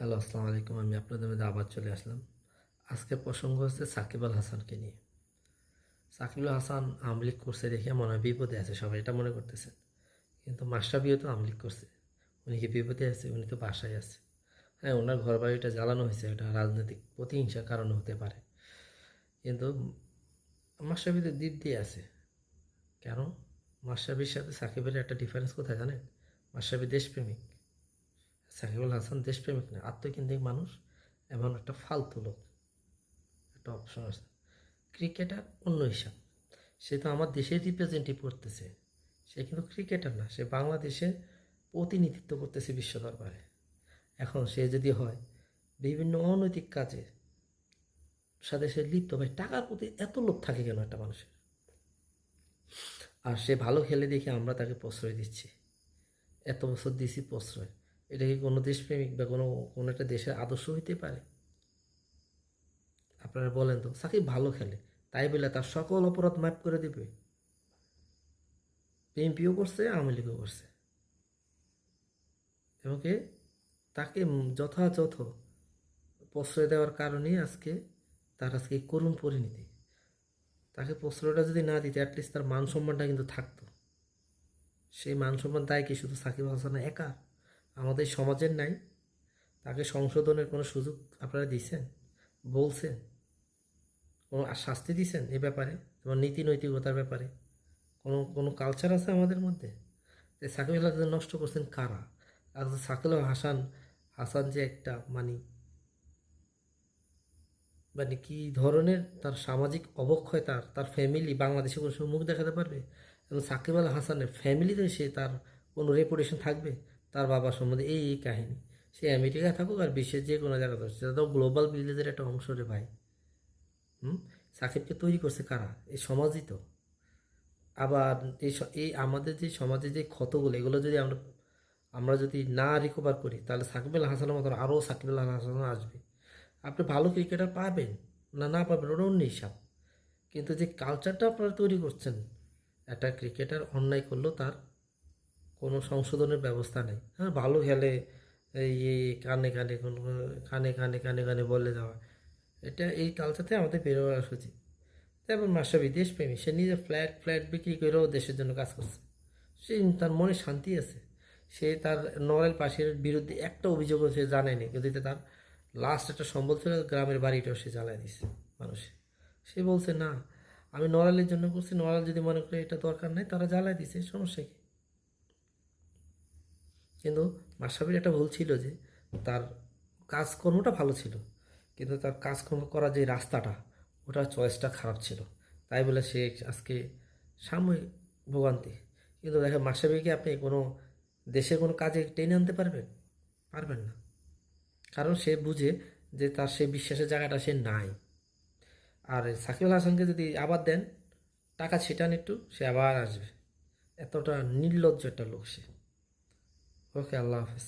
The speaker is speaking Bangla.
হ্যালো, আসসালামু আলাইকুম। আমি আপনাদের মধ্যে আবার চলে আসলাম। আজকের প্রসঙ্গ হচ্ছে সাকিব আল হাসানকে নিয়ে। সাকিব আল হাসান আওয়ামী লীগ করছে দেখে মনে হয় বিপদে আছে, সবাই এটা মনে করতেছেন। কিন্তু মাশরাফিও তো আওয়ামী লীগ করছে। উনি কি বিপদে আছে? উনি তো বাসায় আছে। হ্যাঁ, ওনার ঘর বাড়িটা জ্বালানো হয়েছে, এটা রাজনৈতিক প্রতিহিংসার কারণে হতে পারে। কিন্তু মাশরাফি তো দিক দিয়ে আছে। কেন? মাশরাফির সাথে সাকিবের একটা ডিফারেন্স কোথায় জানেন? মাশরাফি দেশপ্রেমিক, সাকিব আল হাসান দেশপ্রেমিক না, আত্মকেন্দ্রিক মানুষ। এমন একটা ফালতু লোক, একটা অপশন আছে। ক্রিকেটার অন্য হিসাব, সে তো আমার দেশের রিপ্রেজেন্টেটিভ করতেছে। সে কিন্তু ক্রিকেটার না, সে বাংলাদেশের প্রতিনিধিত্ব করতেছে বিশ্ব দরবারে। এখন সে যদি হয় বিভিন্ন অনৈতিক কাজে সাথে সে লিপ্ত, ভাই টাকার প্রতি এত লোভ থাকে কেন একটা মানুষের? আর সে ভালো খেলে দেখে আমরা তাকে প্রশ্রয় দিচ্ছি, এত বছর দিছি প্রশ্রয়। এটা কি কোনো দেশপ্রেমিক বা কোনো কোনো একটা দেশের আদর্শ হইতে পারে? আপনারা বলেন তো। সাকিব ভালো খেলে তাই বলে তার সকল অপরাধ মাফ করে দিবে? বিএনপিও করছে, আওয়ামী লীগও করছে, এবং তাকে যথাযথ প্রশ্রয় দেওয়ার কারণেই আজকে তার আজকে এই করুণ পরিণতি। তাকে প্রশ্রয়টা যদি না দিতে, অ্যাটলিস্ট তার মান সম্মানটা কিন্তু থাকতো। সেই মান সম্মান দায় কি শুধু সাকিব হাসান একা? আমাদের সমাজের নাই? তাকে সংশোধনের কোনো সুযোগ আপনারা দিয়েছেন? বলছেন? কোনো শাস্তি দিয়েছেন এই ব্যাপারে? যেমন নীতি নৈতিকতার ব্যাপারে কোনো কোনো কালচার আছে আমাদের মধ্যে? যে সাকিব আল হাসান নষ্ট করছেন কারা? আর সাকিব আল হাসান হাসান যে একটা মানে কি ধরনের তার সামাজিক অবক্ষয়, তার তার ফ্যামিলি বাংলাদেশে কোনো সময় মুখ দেখাতে পারবে? এবং সাকিব আল হাসানের ফ্যামিলিতে সে তার কোনো রেপুটেশন থাকবে? তার বাবা সম্বন্ধে এই কাহিনী। সে আমেরিকায় থাকুক আর বিশ্বের যে কোনো জায়গায় থাকুক, সেটা তো গ্লোবাল ভিলেজের একটা অংশ রে ভাই। হুম। সাকিবকে তৈরি করছে কারা? এই সমাজই তো। আবার এই আমাদের যে সমাজে যে ক্ষতগুলো, এগুলো যদি আমরা আমরা যদি না রিকভার করি, তাহলে সাকিব আল হাসানের মতন আরও সাকিব আল হাসান আসবে। আপনি ভালো ক্রিকেটার পাবেন, না না পাবেন ওটা অন্য হিসাব। কিন্তু যে কালচারটা আপনারা তৈরি করছেন, একটা ক্রিকেটার অন্যায় করলেও তার কোনো সংশোধনের ব্যবস্থা নেই। হ্যাঁ, ভালো খেলে এই কানে কানে কানে কানে কানে কানে বলে দেওয়া, এটা এই কালচারতে আমাদের বেরোয় আসা উচিত। যেমন মাশরাফি দেশপ্রেমী, সে নিজে ফ্ল্যাট ফ্ল্যাট বিক্রি করেও দেশের জন্য কাজ করছে। সে তার মনে শান্তি আছে। সে তার নরেল পাশের বিরুদ্ধে একটা অভিযোগও সে জানায়নি, কিন্তু এতে তার লাস্ট একটা সম্বল ছিল, গ্রামের বাড়িটাও সে জ্বালায় দিছে মানুষে। সে বলছে না, আমি নড়ালের জন্য করছি, নড়াল যদি মনে করে এটা দরকার নেই, তারা জ্বালায় দিছে, সমস্যা কি? কিন্তু মাশরাফির একটা ভুল ছিল যে তার কাজকর্মটা ভালো ছিল, কিন্তু তার কাজকর্ম করার যে রাস্তাটা, ওটা চয়েসটা খারাপ ছিল। তাই বলে সে আজকে সাময়িক ভোগান্তি। কিন্তু দেখেন, মাশরাফিকে আপনি কোনো দেশের কোনো কাজে টেনে আনতে পারবেন? পারবেন না। কারণ সে বুঝে যে তার সেই বিশ্বাসের জায়গাটা সে নাই। আর সাকিব আল হাসানকে যদি আবার দেন, টাকা ছিটান একটু, সে আবার আসবে। এতটা নির্লজ্জ একটা লোক সে। ওকে, আল্লাহ হাফেজ।